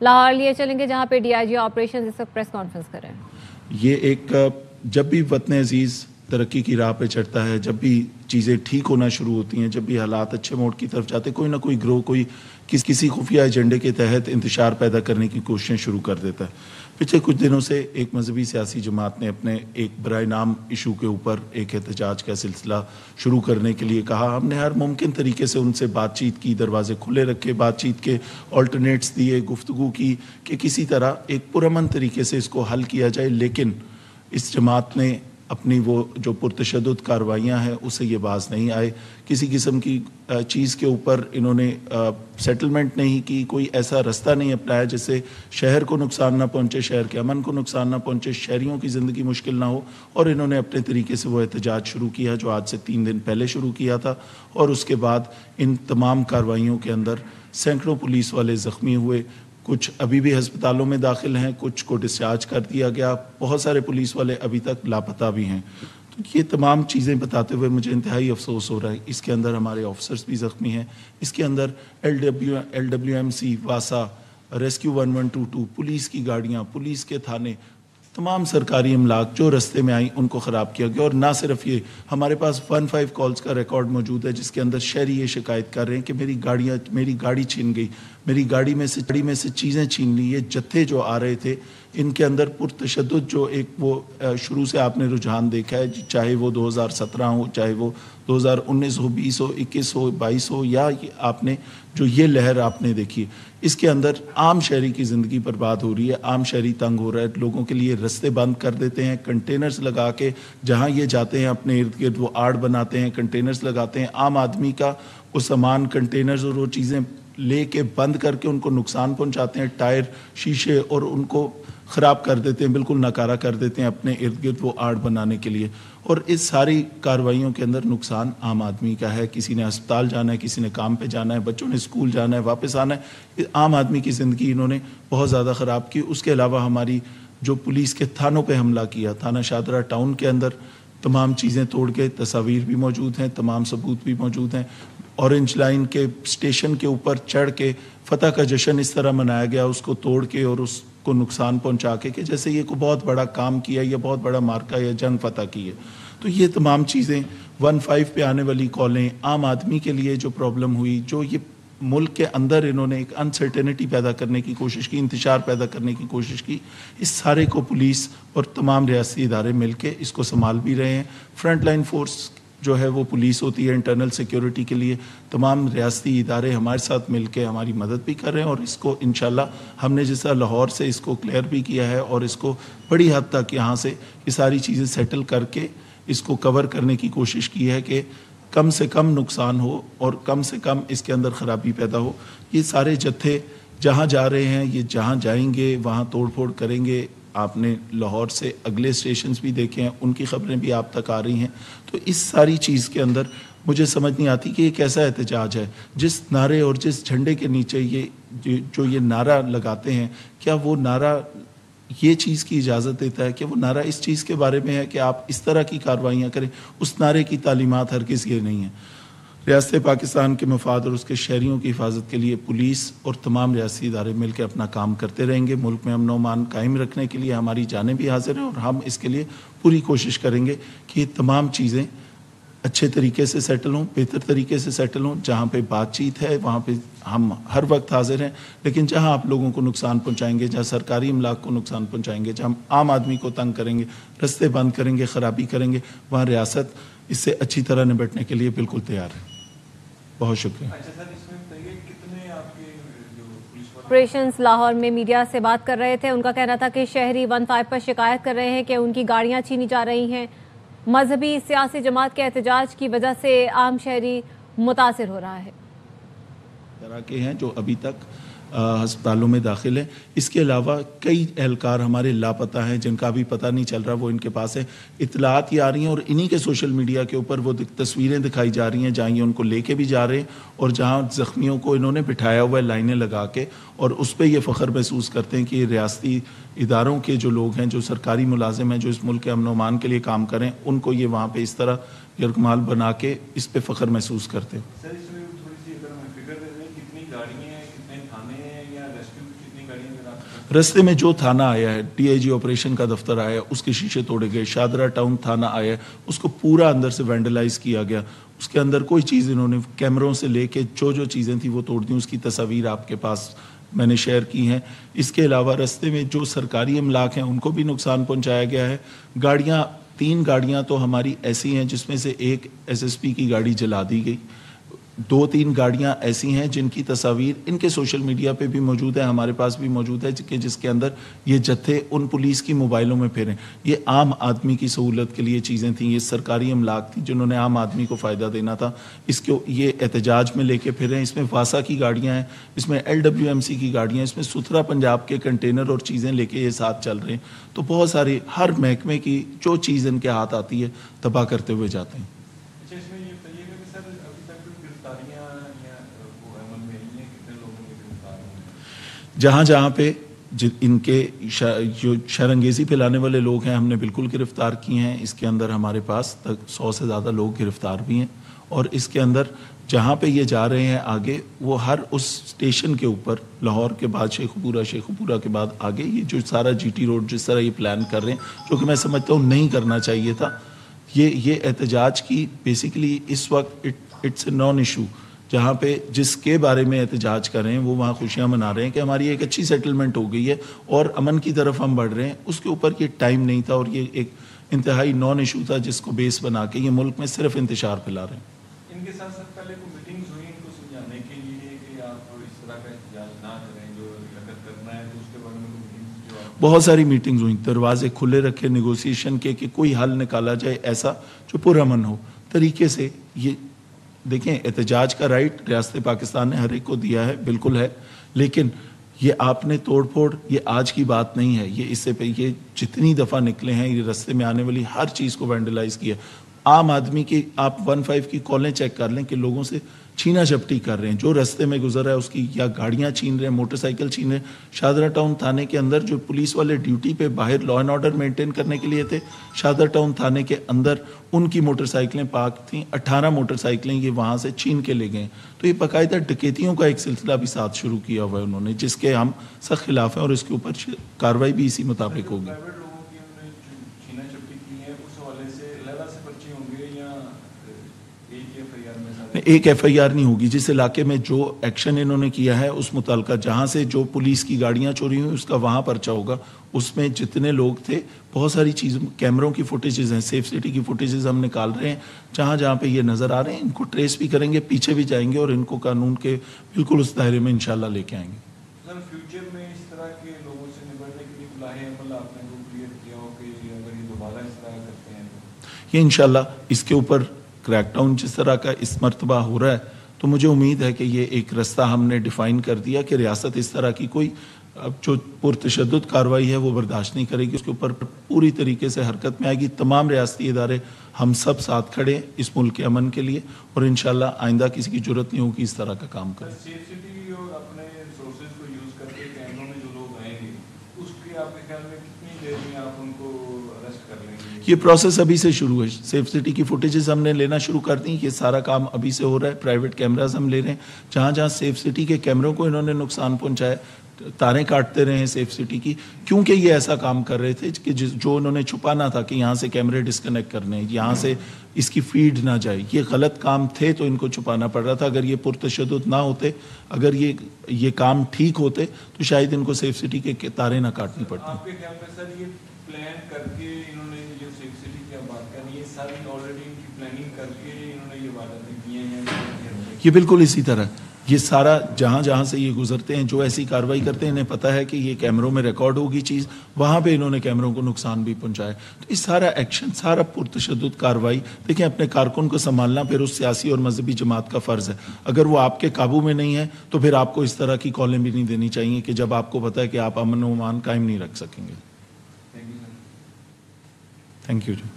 لاہور لیے چلیں گے جہاں پہ ڈی آئی جی آپریشن اس وقت پریس کانفرنس کر رہے ہیں. یہ ایک جب بھی وطن عزیز ترقی کی راہ پہ چڑھتا ہے، جب بھی چیزیں ٹھیک ہونا شروع ہوتی ہیں، جب بھی حالات اچھے موڑ کی طرف جاتے، کوئی نہ کوئی گروہ کوئی کسی خفیہ ایجنڈے کے تحت انتشار پیدا کرنے کی کوششیں شروع کر دیتا ہے. پچھلے کچھ دنوں سے ایک مذہبی سیاسی جماعت نے اپنے ایک برائے نام ایشو کے اوپر ایک احتجاج کا سلسلہ شروع کرنے کے لیے کہا. ہم نے ہر ممکن طریقے سے ان سے بات چیت کی، دروازے کھلے رکھے، بات چیت کے آلٹرنیٹس دیے، گفتگو کی کہ کسی طرح ایک پرامن طریقے سے اس کو حل کیا جائے. لیکن اس جماعت نے اپنی وہ جو پرتشدد کارروائیاں ہیں اس سے یہ باز نہیں آئے. کسی قسم کی چیز کے اوپر انہوں نے سیٹلمنٹ نہیں کی، کوئی ایسا رستہ نہیں اپنایا جس سے شہر کو نقصان نہ پہنچے، شہر کے امن کو نقصان نہ پہنچے، شہریوں کی زندگی مشکل نہ ہو. اور انہوں نے اپنے طریقے سے وہ احتجاج شروع کیا جو آج سے 3 دن پہلے شروع کیا تھا. اور اس کے بعد ان تمام کارروائیوں کے اندر سینکڑوں پولیس والے زخمی ہوئے، کچھ ابھی بھی ہسپتالوں میں داخل ہیں، کچھ کو ڈسچارج کر دیا گیا، بہت سارے پولیس والے ابھی تک لاپتہ بھی ہیں. تو یہ تمام چیزیں بتاتے ہوئے مجھے انتہائی افسوس ہو رہا ہے. اس کے اندر ہمارے آفیسرز بھی زخمی ہیں، اس کے اندر LWMC، واسا، ریسکیو 1122، پولیس کی گاڑیاں، پولیس کے تھانے، تمام سرکاری املاک جو رستے میں آئیں ان کو خراب کیا گیا. اور نہ صرف یہ، ہمارے پاس 15 کالز کا ریکارڈ موجود ہے جس کے اندر شہری یہ شکایت کر رہے ہیں کہ میری گاڑی چھین گئی، میری گاڑی میں سے چیزیں چھین لی. یہ جتھے جو آ رہے تھے ان کے اندر پرتشدد جو ایک وہ شروع سے آپ نے رجحان دیکھا ہے، چاہے وہ 2017 ہو، چاہے وہ 2019 ہو، 20 ہو، 21 ہو، 22 ہو، یا آپ نے جو یہ لہر آپ نے دیکھی، اس کے اندر عام شہری کی زندگی برباد ہو رہی ہے، عام شہری تنگ ہو رہا ہے. لوگوں کے لیے رستے بند کر دیتے ہیں، کنٹینرز لگا کے جہاں یہ جاتے ہیں اپنے ارد گرد وہ آڑ بناتے ہیں، کنٹینرز لگاتے ہیں. عام آدمی کا وہ سامان کنٹینرز اور وہ چیزیں لے کے بند کر کے ان کو نقصان پہنچاتے ہیں، ٹائر، شیشے، اور ان کو خراب کر دیتے ہیں، بالکل ناکارہ کر دیتے ہیں اپنے ارد گرد وہ آڑ بنانے کے لیے. اور اس ساری کارروائیوں کے اندر نقصان عام آدمی کا ہے. کسی نے ہسپتال جانا ہے، کسی نے کام پہ جانا ہے، بچوں نے اسکول جانا ہے، واپس آنا ہے. عام آدمی کی زندگی انہوں نے بہت زیادہ خراب کی. اس کے علاوہ ہماری جو پولیس کے تھانوں پہ حملہ کیا، تھانہ شاہدرہ ٹاؤن کے اندر تمام چیزیں توڑ کے، تصاویر بھی موجود ہیں، تمام ثبوت بھی موجود ہیں. اورنج لائن کے اسٹیشن کے اوپر چڑھ کے فتح کا جشن اس طرح منایا گیا، اس کو توڑ کے اور اس کو نقصان پہنچا کے کہ جیسے یہ کوئی بہت بڑا کام کیا، یہ بہت بڑا مارکا یا جنگ فتح کی ہے. تو یہ تمام چیزیں 15 پہ آنے والی کالیں، عام آدمی کے لیے جو پرابلم ہوئی، جو یہ ملک کے اندر انہوں نے ایک انسرٹینٹی پیدا کرنے کی کوشش کی، انتشار پیدا کرنے کی کوشش کی، اس سارے کو پولیس اور تمام ریاستی ادارے مل کے اس کو سنبھال بھی رہے ہیں. فرنٹ لائن فورس جو ہے وہ پولیس ہوتی ہے انٹرنل سیکیورٹی کے لیے، تمام ریاستی ادارے ہمارے ساتھ مل کے ہماری مدد بھی کر رہے ہیں. اور اس کو انشاءاللہ ہم نے جیسا لاہور سے اس کو کلیئر بھی کیا ہے اور اس کو بڑی حد تک یہاں سے یہ ساری چیزیں سیٹل کر کے اس کو کور کرنے کی کوشش کی ہے کہ کم سے کم نقصان ہو اور کم سے کم اس کے اندر خرابی پیدا ہو. یہ سارے جتھے جہاں جا رہے ہیں، یہ جہاں جائیں گے وہاں توڑ پھوڑ کریں گے. آپ نے لاہور سے اگلے اسٹیشنز بھی دیکھے ہیں، ان کی خبریں بھی آپ تک آ رہی ہیں. تو اس ساری چیز کے اندر مجھے سمجھ نہیں آتی کہ یہ کیسا احتجاج ہے. جس نعرے اور جس جھنڈے کے نیچے یہ نعرہ لگاتے ہیں، کیا وہ نعرہ یہ چیز کی اجازت دیتا ہے کہ وہ نعرہ اس چیز کے بارے میں ہے کہ آپ اس طرح کی کارروائیاں کریں؟ اس نعرے کی تعلیمات ہرگز یہ نہیں ہیں. ریاست پاکستان کے مفاد اور اس کے شہریوں کی حفاظت کے لیے پولیس اور تمام ریاستی ادارے مل کے اپنا کام کرتے رہیں گے. ملک میں امن و امان قائم رکھنے کے لیے ہماری جانیں بھی حاضر ہیں اور ہم اس کے لیے پوری کوشش کریں گے کہ یہ تمام چیزیں اچھے طریقے سے سیٹل ہوں، بہتر طریقے سے سیٹل ہوں. جہاں پہ بات چیت ہے وہاں پہ ہم ہر وقت حاضر ہیں، لیکن جہاں آپ لوگوں کو نقصان پہنچائیں گے، جہاں سرکاری املاک کو نقصان پہنچائیں گے، جہاں عام آدمی کو تنگ کریں گے، رستے بند کریں گے، خرابی کریں گے، وہاں ریاست اس سے اچھی طرح نمٹنے کے لیے بالکل تیار ہے. بہت شکریہ. آپریشنز لاہور میں میڈیا سے بات کر رہے تھے. ان کا کہنا تھا کہ شہری 15 پر شکایت کر رہے ہیں کہ ان کی گاڑیاں چھینی جا رہی ہیں. مذہبی سیاسی جماعت کے احتجاج کی وجہ سے عام شہری متاثر ہو رہا ہے. طرح کے ہیں جو ابھی تک ہسپتالوں میں داخل ہیں. اس کے علاوہ کئی اہلکار ہمارے لاپتہ ہیں جن کا بھی پتہ نہیں چل رہا، وہ ان کے پاس ہے. اطلاعات یہ آ رہی ہیں اور انہی کے سوشل میڈیا کے اوپر وہ تصویریں دکھائی جا رہی ہیں جہاں یہ ان کو لے کے بھی جا رہے ہیں اور جہاں زخمیوں کو انہوں نے بٹھایا ہوا ہے لائنیں لگا کے، اور اس پہ یہ فخر محسوس کرتے ہیں کہ یہ ریاستی اداروں کے جو لوگ ہیں، جو سرکاری ملازم ہیں، جو اس ملک کے امن و امان کے لیے کام کریں، ان کو یہ وہاں پہ اس طرح یرغمال بنا کے اس پہ فخر محسوس کرتے ہیں. رستے میں جو تھانہ آیا ہے, ڈی آئی جی آپریشن کا دفتر آیا ہے, اس کے شیشے توڑے گئے. شاہدرہ ٹاؤن تھانہ آیا ہے, اس کو پورا اندر سے وینڈلائز کیا گیا. اس کے اندر کوئی چیز انہوں نے کیمروں سے لے کے جو چیزیں تھیں وہ توڑ دیں. اس کی تصاویر آپ کے پاس میں نے شیئر کی ہیں. اس کے علاوہ رستے میں جو سرکاری املاک ہیں ان کو بھی نقصان پہنچایا گیا ہے. گاڑیاں 3 گاڑیاں تو ہماری ایسی ہیں جس میں سے ایک ایس ایس پی کی گاڑی جلا دی گئی. 2-3 گاڑیاں ایسی ہیں جن کی تصاویر ان کے سوشل میڈیا پہ بھی موجود ہے, ہمارے پاس بھی موجود ہے, کہ جس کے اندر یہ جتھے ان پولیس کی موبائلوں میں پھیریں. یہ عام آدمی کی سہولت کے لیے چیزیں تھیں, یہ سرکاری املاک تھیں جنہوں نے عام آدمی کو فائدہ دینا تھا. اس کو یہ احتجاج میں لے کے پھریں. اس میں واسا کی گاڑیاں ہیں, اس میں LWMC کی گاڑیاں ہیں, اس میں ستھرا پنجاب کے کنٹینر اور چیزیں لے کے یہ ساتھ چل رہے ہیں. تو بہت ساری ہر محکمے کی جو چیز ان کے ہاتھ آتی ہے تباہ کرتے ہوئے جاتے ہیں. جہاں پہ ان کے جو شرانگیزی پھیلانے والے لوگ ہیں ہم نے بالکل گرفتار کیے ہیں. اس کے اندر ہمارے پاس تک 100 سے زیادہ لوگ گرفتار بھی ہیں. اور اس کے اندر جہاں پہ یہ جا رہے ہیں آگے, وہ ہر اس اسٹیشن کے اوپر لاہور کے بعد شیخو پورہ کے بعد آگے یہ جو سارا GT روڈ جس طرح یہ پلان کر رہے ہیں, جو کہ میں سمجھتا ہوں نہیں کرنا چاہیے تھا. یہ احتجاج کی بیسیکلی اس وقت اٹس اے نان ایشو. جہاں پہ جس کے بارے میں احتجاج کر رہے ہیں وہ وہاں خوشیاں منا رہے ہیں کہ ہماری ایک اچھی سیٹلمنٹ ہو گئی ہے اور امن کی طرف ہم بڑھ رہے ہیں. اس کے اوپر یہ ٹائم نہیں تھا اور یہ ایک انتہائی نان ایشو تھا جس کو بیس بنا کے یہ ملک میں صرف انتشار پھیلا رہے ہیں. ان کے ساتھ پہلے کوئی میٹنگز ہوئی ان کو سمجھانے کے لیے کہ آپ اس طرح کا احتجاج نہ کریں, جو حرکت کرنا ہے تو اس کے بارے میں بہت ساری میٹنگز ہوئیں, دروازے کھلے رکھے نیگوسیشن کے کہ کوئی حل نکالا جائے ایسا جو پرامن ہو طریقے سے. یہ دیکھیں احتجاج کا رائٹ ریاست پاکستان نے ہر ایک کو دیا ہے, بالکل ہے, لیکن یہ آپ نے توڑ پھوڑ یہ آج کی بات نہیں ہے. یہ اس سے پہ یہ جتنی دفعہ نکلے ہیں یہ رستے میں آنے والی ہر چیز کو وینڈلائز کیا. عام آدمی کی آپ 15 کی کالیں چیک کر لیں کہ لوگوں سے چھینا جھپٹی کر رہے ہیں, جو رستے میں گزر رہا ہے اس کی یا گاڑیاں چھین رہے ہیں, موٹر سائیکل چھین رہے ہیں. شاہدرہ ٹاؤن تھانے کے اندر جو پولیس والے ڈیوٹی پہ باہر لا اینڈ آرڈر مینٹین کرنے کے لیے تھے, شاہدرہ ٹاؤن تھانے کے اندر ان کی موٹر سائیکلیں پارک تھیں, 18 موٹر سائیکلیں یہ وہاں سے چھین کے لے گئے. تو یہ باقاعدہ ڈکیتیوں کا ایک سلسلہ بھی ساتھ شروع کیا ہوا ہے انہوں نے, جس کے ہم سخت خلاف ہیں اور اس کے اوپر کارروائی بھی اسی مطابق ہوگی. ایک FIR نہیں ہوگی. جس علاقے میں جو ایکشن انہوں نے کیا ہے اس متعلقہ جہاں سے جو پولیس کی گاڑیاں چوری ہوئی اس کا وہاں پرچہ ہوگا. اس میں جتنے لوگ تھے بہت ساری چیزوں کیمروں کی فوٹیجز ہیں, سیف سٹی کی فوٹیجز ہم نکال رہے ہیں. جہاں پہ یہ نظر آ رہے ہیں ان کو ٹریس بھی کریں گے, پیچھے بھی جائیں گے اور ان کو قانون کے بالکل اس دائرے میں انشاءاللہ لے کے آئیں گے. سر فیوچر میں اس طرح کے لوگوں سے نبٹنے کے لیے لاہے عمل آپ نے کو کلیئر کیا ہو کہ اگر یہ دوبارہ اس طرح کرتے ہیں تو یہ انشاءاللہ اس کے اوپر کریک ڈاؤن جس طرح کا اس مرتبہ ہو رہا ہے تو مجھے امید ہے کہ یہ ایک رستہ ہم نے ڈیفائن کر دیا کہ ریاست اس طرح کی کوئی جو پرتشدد کارروائی ہے وہ برداشت نہیں کرے گی. اس کے اوپر پوری طریقے سے حرکت میں آئے گی. تمام ریاستی ادارے ہم سب ساتھ کھڑے اس ملک کے امن کے لیے اور انشاءاللہ آئندہ کسی کی ضرورت نہیں ہوگی اس طرح کا کام کریں. اپنے ریسورسز کو یوز کر کے کیمروں میں جو لوگ آئیں گے اس کی آپ کے خیال میں کتنی دیر میں آپ ان کو اریسٹ کر لیں گے؟ یہ پروسیس ابھی سے شروع ہے. سیف سٹی کی فوٹیجز ہم نے لینا شروع کر دی. یہ سارا کام ابھی سے ہو رہا ہے. پرائیویٹ کیمراز ہم لے رہے ہیں. جہاں سیف سٹی کے کیمروں کو انہوں نے نقصان پہنچایا, تاریں کاٹتے رہے ہیں سیف سٹی کی, کیونکہ یہ ایسا کام کر رہے تھے کہ جو انہوں نے چھپانا تھا کہ یہاں سے کیمرے ڈسکنیکٹ کرنے, یہاں سے اس کی فیڈ نہ جائے. یہ غلط کام تھے تو ان کو چھپانا پڑ رہا تھا. اگر یہ پرتشدد نہ ہوتے, اگر یہ کام ٹھیک ہوتے تو شاید ان کو سیف سٹی کے تاریں نہ کاٹنی پڑتی. آپ کے خیال میں سر یہ پلان کر کے انہوں نے جو سیف سٹی کی بات کرنی ہے ساری آلریڈی ان کی پلاننگ کر کے انہوں نے یہ باتیں کی ہیں؟ یہ بالکل اسی طرح یہ سارا جہاں سے یہ گزرتے ہیں, جو ایسی کارروائی کرتے ہیں, انہیں پتہ ہے کہ یہ کیمروں میں ریکارڈ ہوگی چیز, وہاں پہ انہوں نے کیمروں کو نقصان بھی پہنچایا. تو یہ سارا ایکشن, سارا پرتشدد کارروائی, دیکھیں اپنے کارکن کو سنبھالنا پھر اس سیاسی اور مذہبی جماعت کا فرض ہے. اگر وہ آپ کے قابو میں نہیں ہے تو پھر آپ کو اس طرح کی کالیں بھی نہیں دینی چاہیے کہ جب آپ کو پتہ ہے کہ آپ امن و امان قائم نہیں رکھ سکیں گے. Thank you G.